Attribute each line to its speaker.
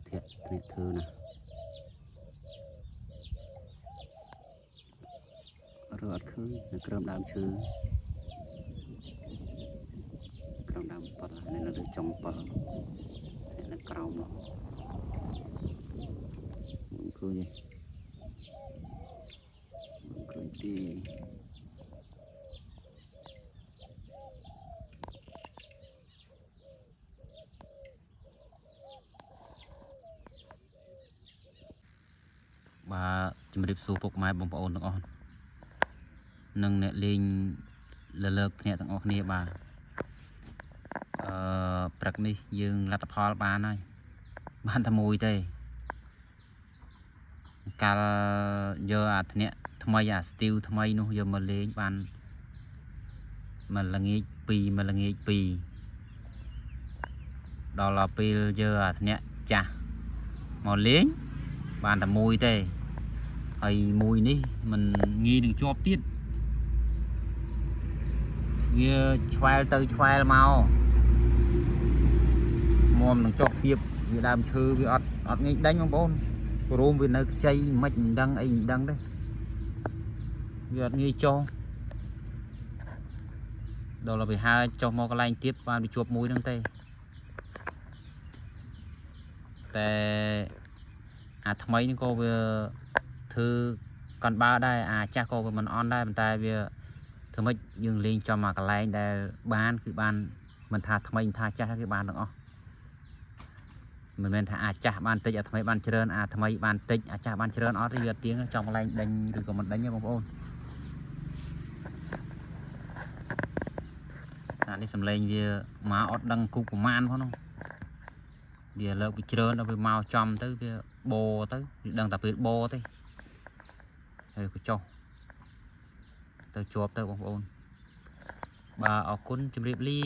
Speaker 1: thiệt thiệt thư nè rồi khơi nó cầm đam chư cầm đam bờ này nó được trồng bờ nó còng khơi gì khơi thì bà chìm điệp số phục mai bông bồnទាំងអស់នឹងអ្នកលេងលើកគ្នាទាំងអស់គ្នាបាទព្រឹកនេះយើងលទ្ធផលបានហើយបានតែមួយទេកាលយកអាធ្នាក់ថ្មីអាស្ទីវថ្មីនោះយកមកលេងបានមួយល្ងាច2មួយល្ងាច2ដល់ពេលយកអាធ្នាក់ចាស់មកលេងបានតែមួយទេហើយមួយនេះมันងាយនឹងជាប់ទៀតវាឆ្វែលទៅឆ្វែលមកមុំនឹងចុះទៀតវាដើមឈើវាអត់ងាយដេញបងប្អូនព្រមវានៅខ្ចីមិនដឹងអីមិនដឹងទេវាអត់ងាយចុះដល់ទៅហើយចុះមកកន្លែងទៀតបានវាជាប់មួយហ្នឹងទេតែអាថ្មីនេះក៏វាធ្វើកាន់បើដែរអាចាស់ក៏វាមិនអន់ដែរប៉ុន្តែវាធ្វើម៉េចយើងលេងចំមកកន្លែងដែលបានគឺបានមិនថាថ្មីមិនថាចាស់គឺបានទាំងអស់មិនមែនថាអាចាស់បានតិចអាថ្មីបានច្រើនអាថ្មីបានតិចអាចាស់បានច្រើនអត់ទេវាទៀងចំកន្លែងដេញឬក៏មិនដេញទេបងប្អូនអានេះសំឡេងវាមកអត់ដឹងគូប្រមាណផងនោះវាលើកពីច្រើនដល់វាមកចំទៅវាបោទៅវាដឹងតែពេលបោទេហើយក៏ចុះទៅជាប់ទៅបងប្អូនបាទអរគុណជម្រាបលា